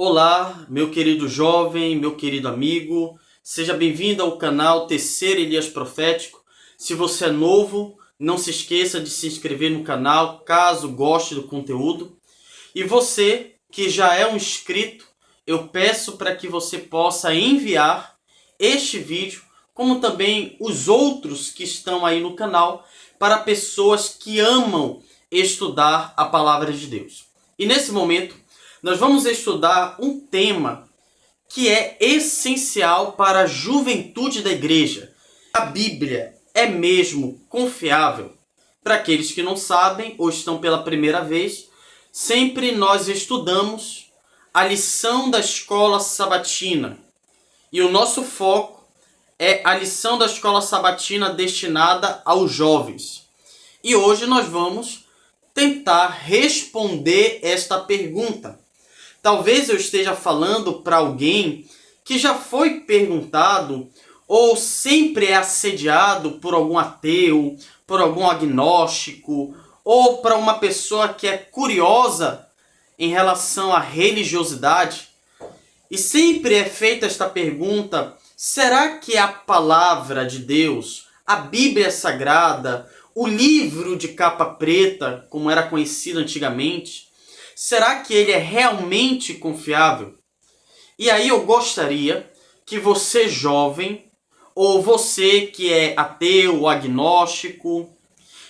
Olá, meu querido jovem, meu querido amigo, seja bem-vindo ao canal Terceiro Elias Profético. Se você é novo, não se esqueça de se inscrever no canal, caso goste do conteúdo. E você que já é um inscrito, eu peço para que você possa enviar este vídeo, como também os outros que estão aí no canal, para pessoas que amam estudar a palavra de Deus. E nesse momento, nós vamos estudar um tema que é essencial para a juventude da igreja. A Bíblia é mesmo confiável? Para aqueles que não sabem ou estão pela primeira vez, sempre nós estudamos a lição da escola sabatina. E o nosso foco é a lição da escola sabatina destinada aos jovens. E hoje nós vamos tentar responder esta pergunta. Talvez eu esteja falando para alguém que já foi perguntado ou sempre é assediado por algum ateu, por algum agnóstico, ou para uma pessoa que é curiosa em relação à religiosidade. E sempre é feita esta pergunta: será que a palavra de Deus, a Bíblia Sagrada, o livro de capa preta, como era conhecido antigamente, será que ele é realmente confiável? E aí eu gostaria que você jovem, ou você que é ateu ou agnóstico,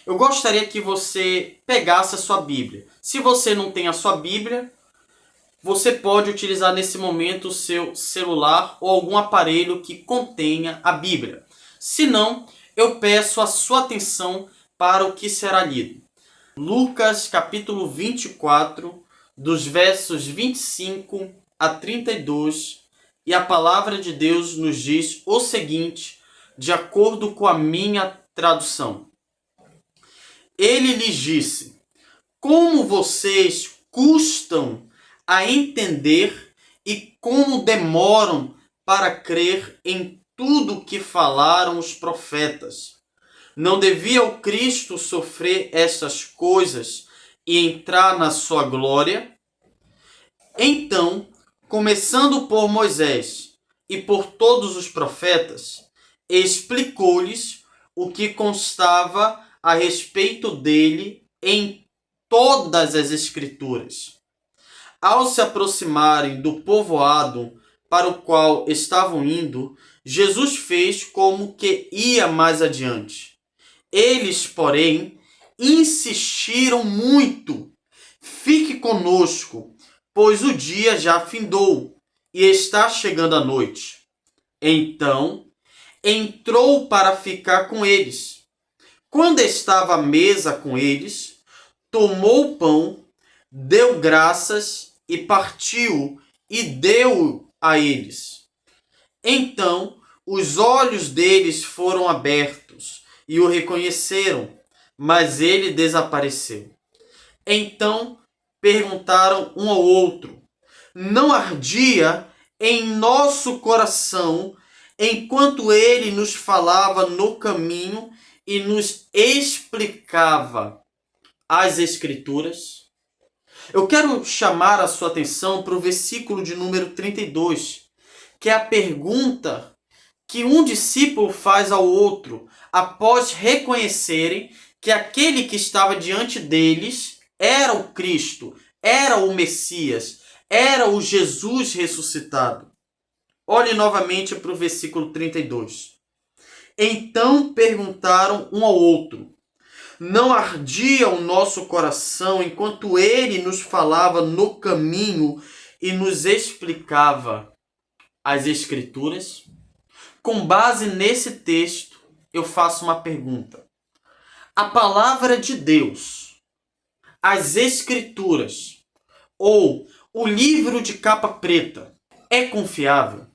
eu gostaria que você pegasse a sua Bíblia. Se você não tem a sua Bíblia, você pode utilizar nesse momento o seu celular ou algum aparelho que contenha a Bíblia. Se não, eu peço a sua atenção para o que será lido. Lucas capítulo 24, dos versos 25 a 32, e a palavra de Deus nos diz o seguinte, de acordo com a minha tradução. Ele lhes disse: como vocês custam a entender e como demoram para crer em tudo que falaram os profetas. Não devia o Cristo sofrer estas coisas e entrar na sua glória? Então, começando por Moisés e por todos os profetas, explicou-lhes o que constava a respeito dele em todas as Escrituras. Ao se aproximarem do povoado para o qual estavam indo, Jesus fez como que ia mais adiante. Eles, porém, insistiram muito: fique conosco, pois o dia já findou e está chegando a noite. Então, entrou para ficar com eles. Quando estava à mesa com eles, tomou o pão, deu graças e partiu e deu a eles. Então, os olhos deles foram abertos e o reconheceram, mas ele desapareceu. Então perguntaram um ao outro: não ardia em nosso coração enquanto ele nos falava no caminho e nos explicava as Escrituras? Eu quero chamar a sua atenção para o versículo de número 32, que é a pergunta que um discípulo faz ao outro após reconhecerem que aquele que estava diante deles era o Cristo, era o Messias, era o Jesus ressuscitado. Olhe novamente para o versículo 32. Então perguntaram um ao outro: não ardia o nosso coração enquanto ele nos falava no caminho e nos explicava as Escrituras? Com base nesse texto, eu faço uma pergunta. A palavra de Deus, as Escrituras, ou o livro de capa preta, é confiável?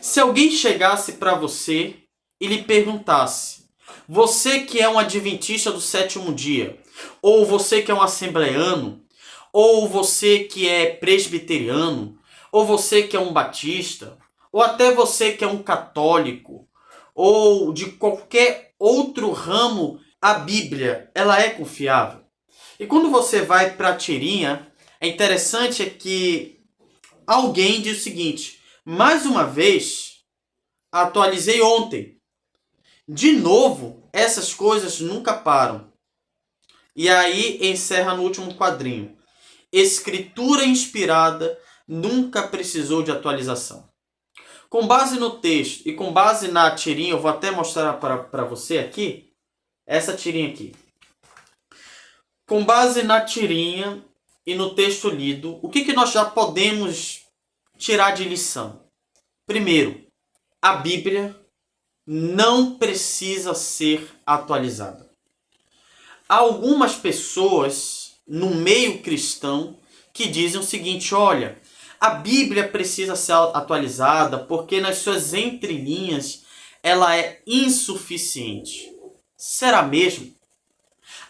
Se alguém chegasse para você e lhe perguntasse: você que é um adventista do sétimo dia, ou você que é um assembleano, ou você que é presbiteriano, ou você que é um batista, ou até você que é um católico, ou de qualquer outro ramo, a Bíblia, ela é confiável? E quando você vai para a tirinha, é interessante que alguém diz o seguinte: mais uma vez, atualizei ontem. De novo, essas coisas nunca param. E aí encerra no último quadrinho. Escritura inspirada nunca precisou de atualização. Com base no texto e com base na tirinha, eu vou até mostrar para você aqui, essa tirinha aqui. Com base na tirinha e no texto lido, o que nós já podemos tirar de lição? Primeiro, a Bíblia não precisa ser atualizada. Há algumas pessoas no meio cristão que dizem o seguinte: olha, a Bíblia precisa ser atualizada porque nas suas entrelinhas ela é insuficiente. Será mesmo?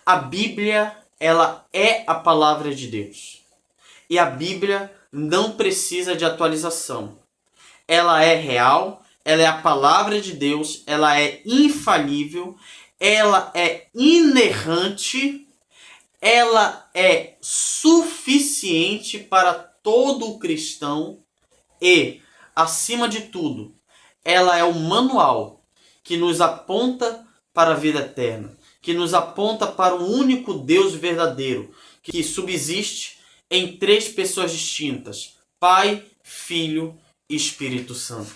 A Bíblia, ela é a palavra de Deus. E a Bíblia não precisa de atualização. Ela é real, ela é a palavra de Deus, ela é infalível, ela é inerrante, ela é suficiente para todo cristão e, acima de tudo, ela é o manual que nos aponta para a vida eterna, que nos aponta para o único Deus verdadeiro, que subsiste em 3 pessoas distintas: Pai, Filho e Espírito Santo.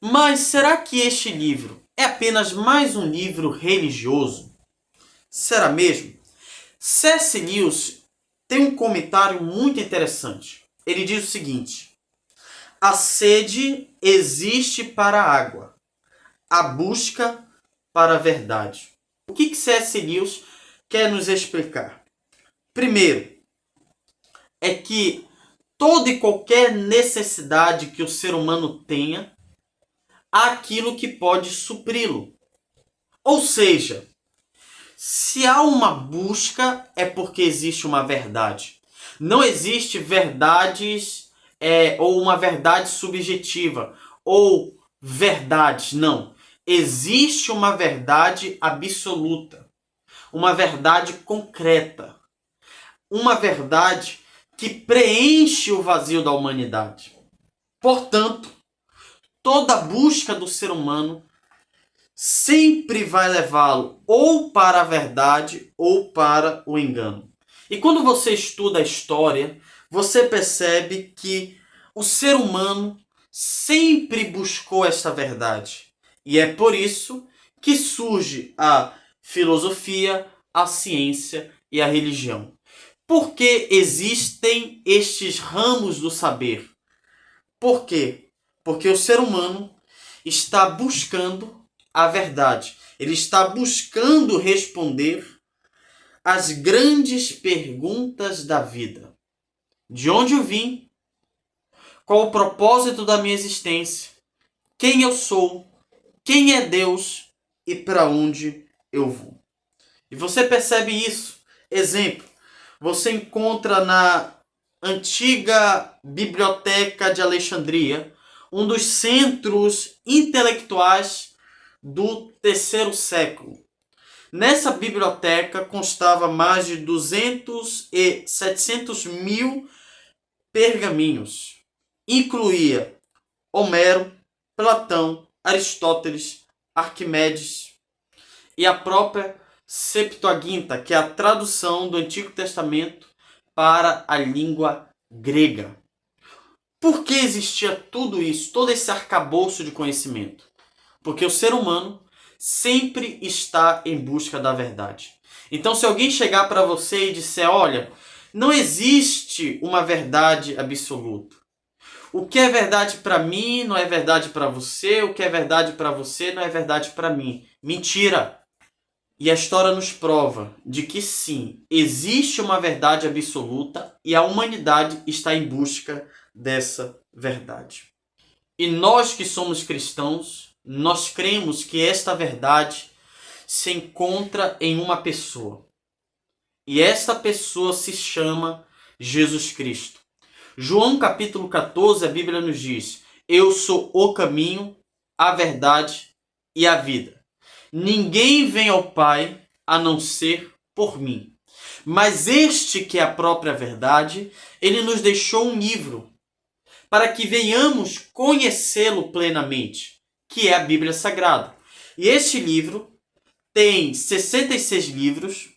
Mas será que este livro é apenas mais um livro religioso? Será mesmo? C.S. Lewis tem um comentário muito interessante. Ele diz o seguinte: a sede existe para a água, a busca para a verdade. O que C.S. Lewis quer nos explicar? Primeiro, é que toda e qualquer necessidade que o ser humano tenha, há aquilo que pode supri-lo. Ou seja, se há uma busca, é porque existe uma verdade. Não existe verdades ou uma verdade subjetiva ou verdades, não. Existe uma verdade absoluta, uma verdade concreta, uma verdade que preenche o vazio da humanidade. Portanto, toda busca do ser humano sempre vai levá-lo ou para a verdade ou para o engano. E quando você estuda a história, você percebe que o ser humano sempre buscou esta verdade. E é por isso que surge a filosofia, a ciência e a religião. Por que existem estes ramos do saber? Por quê? Porque o ser humano está buscando a verdade. Ele está buscando responder às grandes perguntas da vida. De onde eu vim? Qual o propósito da minha existência? Quem eu sou? Quem é Deus? E para onde eu vou? E você percebe isso. Exemplo, você encontra na antiga Biblioteca de Alexandria, um dos centros intelectuais do terceiro século. Nessa biblioteca constava mais de 200 e 700 mil pergaminhos. Incluía Homero, Platão, Aristóteles, Arquimedes e a própria Septuaginta, que é a tradução do Antigo Testamento para a língua grega. Por que existia tudo isso, todo esse arcabouço de conhecimento? Porque o ser humano sempre está em busca da verdade. Então, se alguém chegar para você e disser: olha, não existe uma verdade absoluta. O que é verdade para mim não é verdade para você. O que é verdade para você não é verdade para mim. Mentira! E a história nos prova de que sim, existe uma verdade absoluta e a humanidade está em busca dessa verdade. E nós que somos cristãos, nós cremos que esta verdade se encontra em uma pessoa. E esta pessoa se chama Jesus Cristo. João capítulo 14, a Bíblia nos diz: eu sou o caminho, a verdade e a vida. Ninguém vem ao Pai a não ser por mim. Mas este que é a própria verdade, ele nos deixou um livro. para que venhamos conhecê-lo plenamente, que é a Bíblia Sagrada. E este livro tem 66 livros,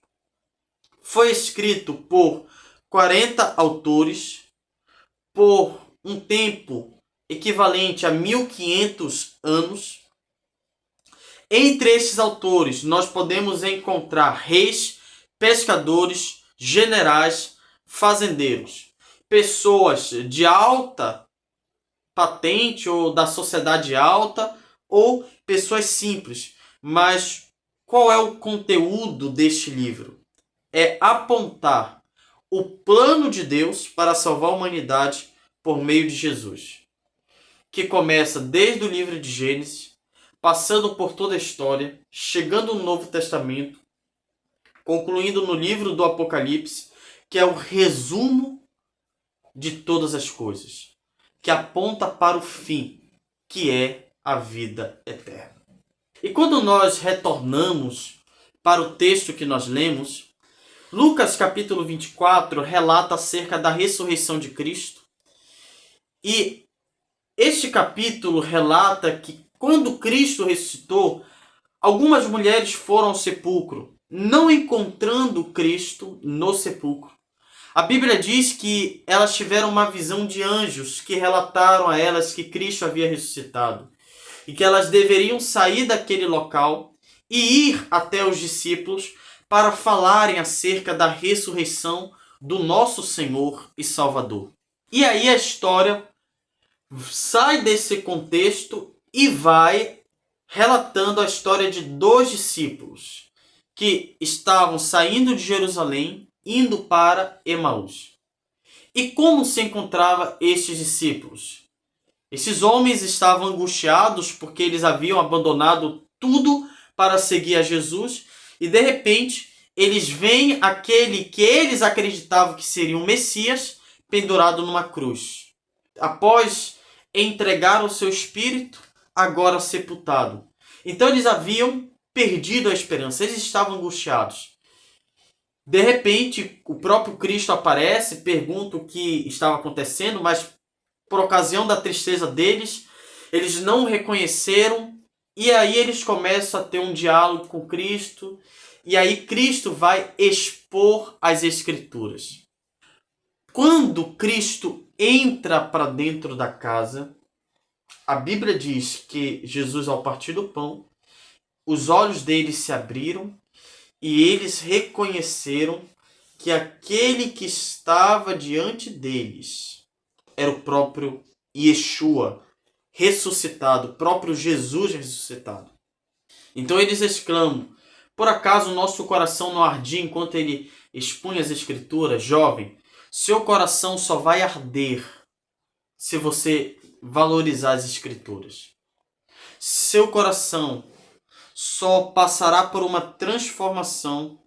foi escrito por 40 autores, por um tempo equivalente a 1500 anos. Entre estes autores, nós podemos encontrar reis, pescadores, generais, fazendeiros, pessoas de alta patente ou da sociedade alta ou pessoas simples. Mas qual é o conteúdo deste livro? É apontar o plano de Deus para salvar a humanidade por meio de Jesus, que começa desde o livro de Gênesis, passando por toda a história, chegando no Novo Testamento, concluindo no livro do Apocalipse, que é o resumo de todas as coisas, que aponta para o fim, que é a vida eterna. E quando nós retornamos para o texto que nós lemos, Lucas capítulo 24 relata acerca da ressurreição de Cristo. E este capítulo relata que quando Cristo ressuscitou, algumas mulheres foram ao sepulcro, não encontrando Cristo no sepulcro. A Bíblia diz que elas tiveram uma visão de anjos que relataram a elas que Cristo havia ressuscitado e que elas deveriam sair daquele local e ir até os discípulos para falarem acerca da ressurreição do nosso Senhor e Salvador. E aí a história sai desse contexto e vai relatando a história de dois discípulos que estavam saindo de Jerusalém, indo para Emaús. E como se encontrava estes discípulos? Esses homens estavam angustiados porque eles haviam abandonado tudo para seguir a Jesus e de repente eles veem aquele que eles acreditavam que seria o Messias pendurado numa cruz. Após entregar o seu espírito, agora sepultado. Então eles haviam perdido a esperança, eles estavam angustiados. De repente, o próprio Cristo aparece, pergunta o que estava acontecendo, mas por ocasião da tristeza deles, eles não reconheceram, e aí eles começam a ter um diálogo com Cristo, e aí Cristo vai expor as Escrituras. Quando Cristo entra para dentro da casa, a Bíblia diz que Jesus, ao partir do pão, os olhos deles se abriram e eles reconheceram que aquele que estava diante deles era o próprio Yeshua ressuscitado, o próprio Jesus ressuscitado. Então eles exclamam: por acaso o nosso coração não ardia enquanto ele expunha as Escrituras? Jovem, seu coração só vai arder se você valorizar as Escrituras. Seu coração só passará por uma transformação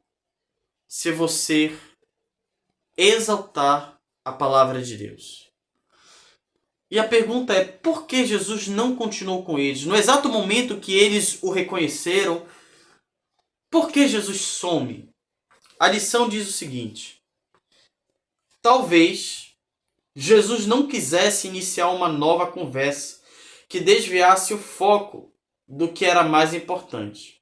se você exaltar a palavra de Deus. E a pergunta é, por que Jesus não continuou com eles? No exato momento que eles o reconheceram, por que Jesus some? A lição diz o seguinte: talvez Jesus não quisesse iniciar uma nova conversa que desviasse o foco do que era mais importante.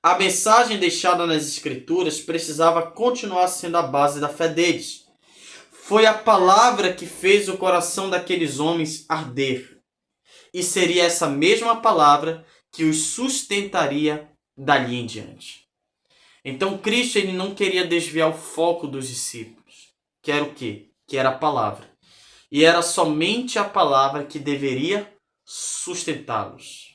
A mensagem deixada nas Escrituras precisava continuar sendo a base da fé deles. Foi a palavra que fez o coração daqueles homens arder. E seria essa mesma palavra que os sustentaria dali em diante. Então Cristo ele não queria desviar o foco dos discípulos. Que era o quê? Que era a palavra. E era somente a palavra que deveria sustentá-los.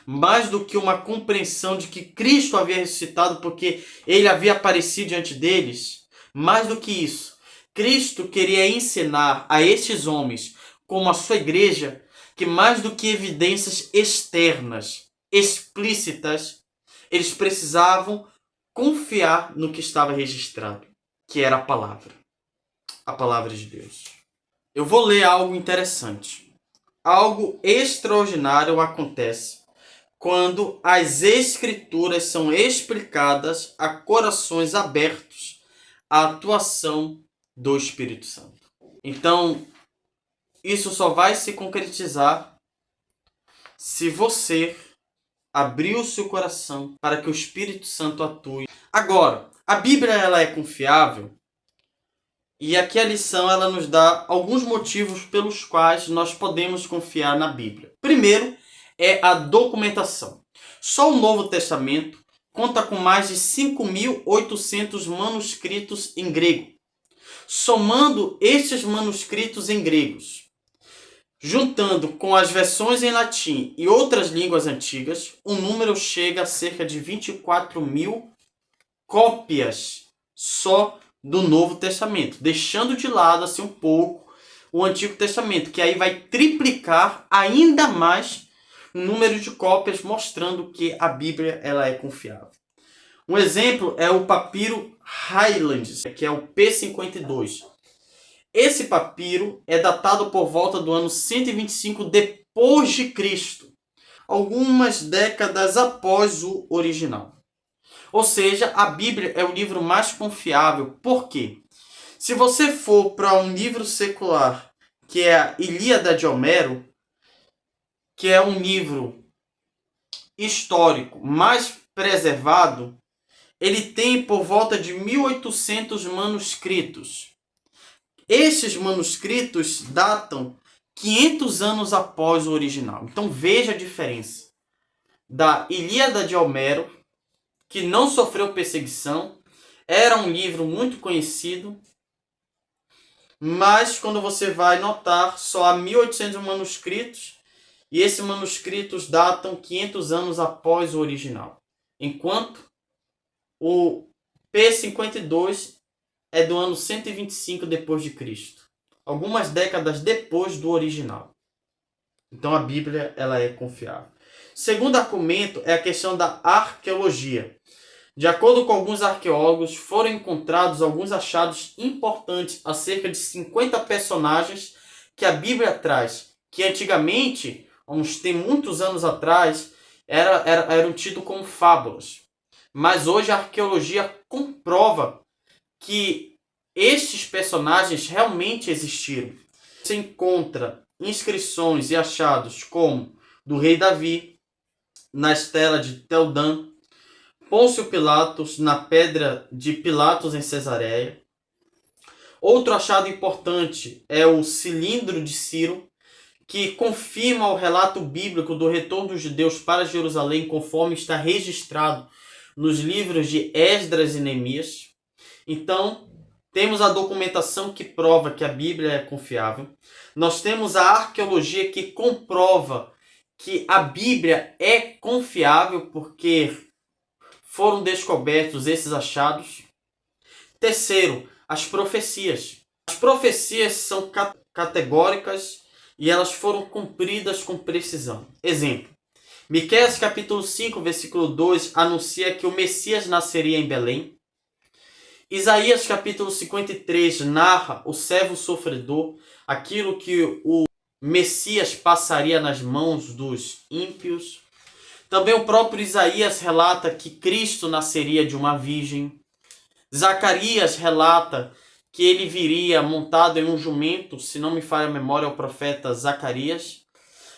Mais do que uma compreensão de que Cristo havia ressuscitado porque ele havia aparecido diante deles, mais do que isso, Cristo queria ensinar a estes homens, como a sua igreja, que mais do que evidências externas, explícitas, eles precisavam confiar no que estava registrado, que era a palavra de Deus. Eu vou ler algo interessante. Algo extraordinário acontece quando as Escrituras são explicadas a corações abertos à atuação do Espírito Santo. Então, isso só vai se concretizar se você abrir o seu coração para que o Espírito Santo atue. Agora, a Bíblia ela é confiável? E aqui a lição ela nos dá alguns motivos pelos quais nós podemos confiar na Bíblia. Primeiro é a documentação. Só o Novo Testamento conta com mais de 5.800 manuscritos em grego. Somando estes manuscritos em gregos, juntando com as versões em latim e outras línguas antigas, o número chega a cerca de 24.000 cópias só do Novo Testamento, deixando de lado assim um pouco o Antigo Testamento, que aí vai triplicar ainda mais o número de cópias, mostrando que a Bíblia ela é confiável. Um exemplo é o papiro Highlands, que é o P52. Esse papiro é datado por volta do ano 125 depois de Cristo, algumas décadas após o original. Ou seja, a Bíblia é o livro mais confiável. Por quê? Se você for para um livro secular, que é a Ilíada de Homero, que é um livro histórico mais preservado, ele tem por volta de 1.800 manuscritos. Esses manuscritos datam 500 anos após o original. Então veja a diferença da Ilíada de Homero, que não sofreu perseguição, era um livro muito conhecido, mas quando você vai notar, só há 1.800 manuscritos, e esses manuscritos datam 500 anos após o original. Enquanto o P52 é do ano 125 depois de Cristo, algumas décadas depois do original. Então a Bíblia ela é confiável. Segundo argumento é a questão da arqueologia. De acordo com alguns arqueólogos, foram encontrados alguns achados importantes acerca de 50 personagens que a Bíblia traz, que antigamente, tem muitos anos atrás, eram tidos como fábulas. Mas hoje a arqueologia comprova que estes personagens realmente existiram. Você encontra inscrições e achados como do rei Davi, na estela de Tel Dan, Pôncio Pilatos na pedra de Pilatos em Cesareia. Outro achado importante é o cilindro de Ciro, que confirma o relato bíblico do retorno dos judeus para Jerusalém, conforme está registrado nos livros de Esdras e Neemias. Então, temos a documentação que prova que a Bíblia é confiável. Nós temos a arqueologia que comprova que a Bíblia é confiável, porque foram descobertos esses achados. Terceiro, as profecias. As profecias são categóricas e elas foram cumpridas com precisão. Exemplo, Miqueias capítulo 5, versículo 2, anuncia que o Messias nasceria em Belém. Isaías capítulo 53 narra o servo sofredor, aquilo que o Messias passaria nas mãos dos ímpios. Também o próprio Isaías relata que Cristo nasceria de uma virgem. Zacarias relata que ele viria montado em um jumento, se não me falha a memória, é o profeta Zacarias.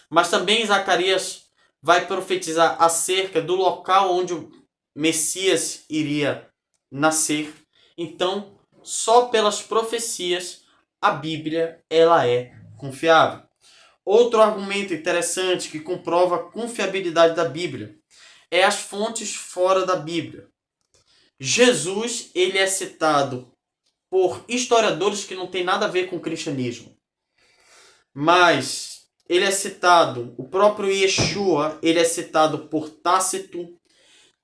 Mas também Zacarias vai profetizar acerca do local onde o Messias iria nascer. Então, só pelas profecias, a Bíblia ela é confiável. Outro argumento interessante que comprova a confiabilidade da Bíblia é as fontes fora da Bíblia. Jesus ele é citado por historiadores que não tem nada a ver com o cristianismo. Mas ele é citado, o próprio Yeshua, ele é citado por Tácito.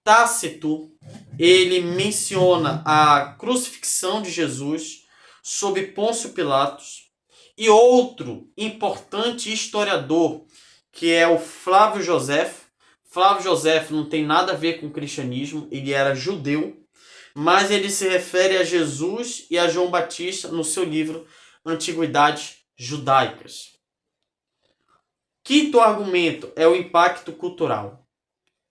Tácito, ele menciona a crucifixão de Jesus sob Pôncio Pilatos. E outro importante historiador, que é o Flávio Joséfo. Flávio Joséfo não tem nada a ver com o cristianismo, ele era judeu, mas ele se refere a Jesus e a João Batista no seu livro Antiguidades Judaicas. Quinto argumento é o impacto cultural.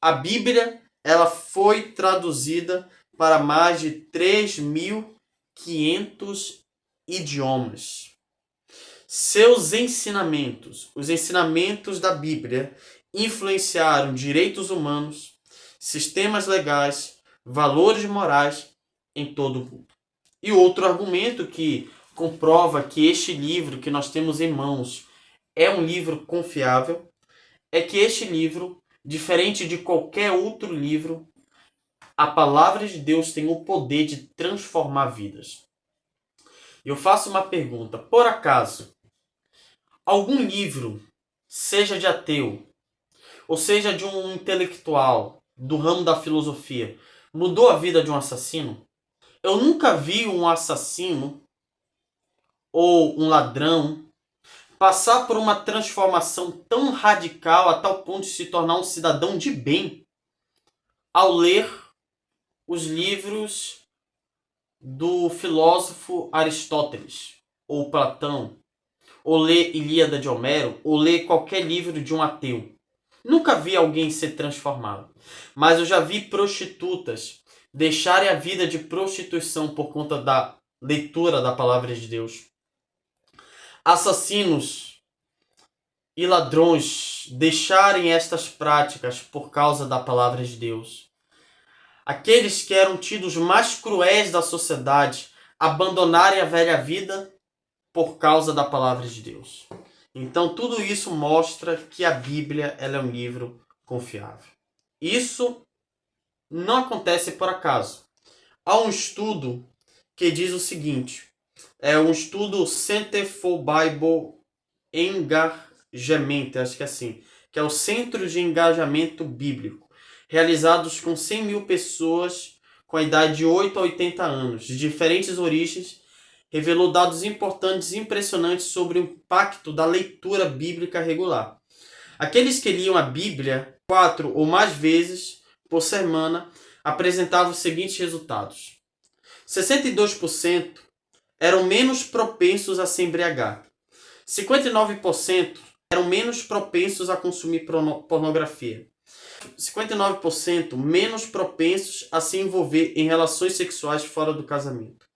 A Bíblia ela foi traduzida para mais de 3.500 idiomas. Seus ensinamentos, os ensinamentos da Bíblia, influenciaram direitos humanos, sistemas legais, valores morais em todo o mundo. E outro argumento que comprova que este livro que nós temos em mãos é um livro confiável é que este livro, diferente de qualquer outro livro, a palavra de Deus tem o poder de transformar vidas. Eu faço uma pergunta: por acaso, algum livro, seja de ateu, ou seja de um intelectual do ramo da filosofia, mudou a vida de um assassino? Eu nunca vi um assassino ou um ladrão passar por uma transformação tão radical a tal ponto de se tornar um cidadão de bem ao ler os livros do filósofo Aristóteles, ou Platão, ou ler Ilíada de Homero, ou ler qualquer livro de um ateu. Nunca vi alguém ser transformado, mas eu já vi prostitutas deixarem a vida de prostituição por conta da leitura da palavra de Deus. Assassinos e ladrões deixarem estas práticas por causa da palavra de Deus. Aqueles que eram tidos mais cruéis da sociedade abandonarem a velha vida por causa da palavra de Deus. Então tudo isso mostra que a Bíblia ela é um livro confiável. Isso não acontece por acaso. Há um estudo que diz o seguinte, é um estudo Center for Bible Engagement, acho que é assim, que é o Centro de Engajamento Bíblico, realizados com 100 mil pessoas com a idade de 8 a 80 anos, de diferentes origens, revelou dados importantes e impressionantes sobre o impacto da leitura bíblica regular. Aqueles que liam a Bíblia 4 ou mais vezes por semana apresentavam os seguintes resultados. 62% eram menos propensos a se embriagar. 59% eram menos propensos a consumir pornografia. 59% menos propensos a se envolver em relações sexuais fora do casamento.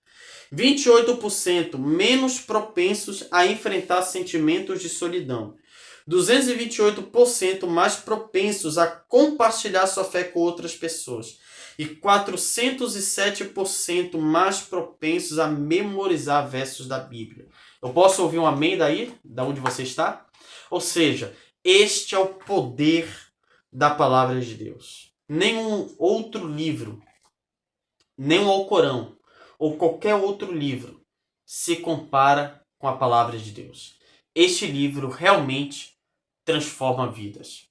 28% menos propensos a enfrentar sentimentos de solidão. 228% mais propensos a compartilhar sua fé com outras pessoas. E 407% mais propensos a memorizar versos da Bíblia. Eu posso ouvir um amém daí, da onde você está? Ou seja, este é o poder da palavra de Deus. Nenhum outro livro, nem o Alcorão, ou qualquer outro livro, se compara com a palavra de Deus. Este livro realmente transforma vidas.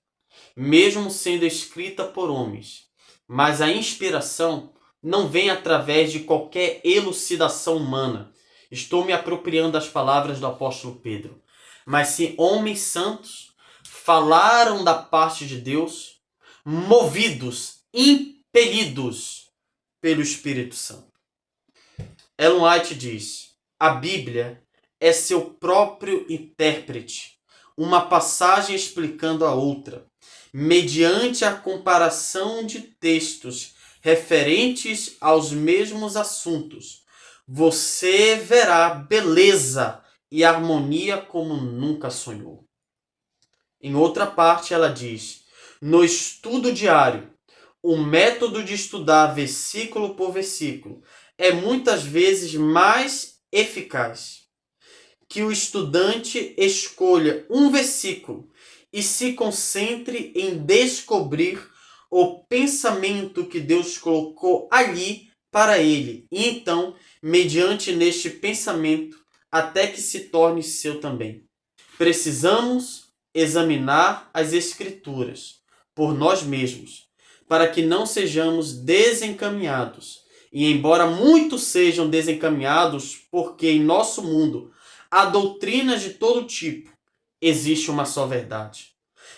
Mesmo sendo escrita por homens, mas a inspiração não vem através de qualquer elucidação humana. Estou me apropriando das palavras do apóstolo Pedro. Mas se homens santos falaram da parte de Deus, movidos, impelidos pelo Espírito Santo. Ellen White diz: a Bíblia é seu próprio intérprete, uma passagem explicando a outra, mediante a comparação de textos referentes aos mesmos assuntos. Você verá beleza e harmonia como nunca sonhou. Em outra parte, ela diz: no estudo diário, o método de estudar versículo por versículo é muitas vezes mais eficaz que o estudante escolha um versículo e se concentre em descobrir o pensamento que Deus colocou ali para ele. E então, mediante neste pensamento, até que se torne seu também. Precisamos examinar as Escrituras por nós mesmos, para que não sejamos desencaminhados. E embora muitos sejam desencaminhados, porque em nosso mundo há doutrinas de todo tipo, existe uma só verdade.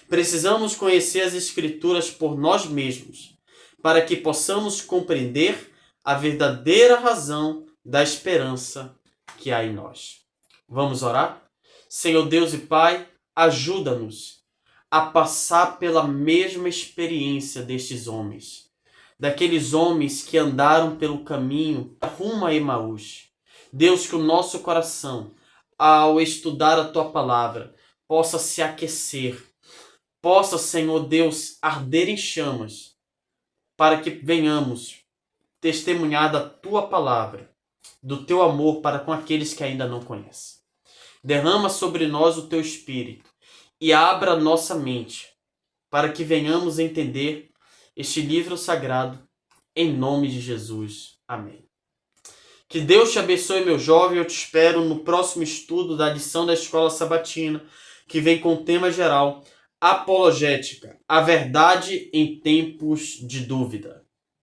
Precisamos conhecer as Escrituras por nós mesmos, para que possamos compreender a verdadeira razão da esperança que há em nós. Vamos orar? Senhor Deus e Pai, ajuda-nos a passar pela mesma experiência destes homens, daqueles homens que andaram pelo caminho rumo a Emaús. Deus, que o nosso coração, ao estudar a tua palavra, possa se aquecer, possa, Senhor Deus, arder em chamas, para que venhamos testemunhar da tua palavra, do teu amor para com aqueles que ainda não conhecem. Derrama sobre nós o teu Espírito e abra nossa mente para que venhamos entender este livro sagrado, em nome de Jesus. Amém. Que Deus te abençoe, meu jovem. Eu te espero no próximo estudo da lição da Escola Sabatina, que vem com o tema geral: Apologética, a verdade em tempos de dúvida.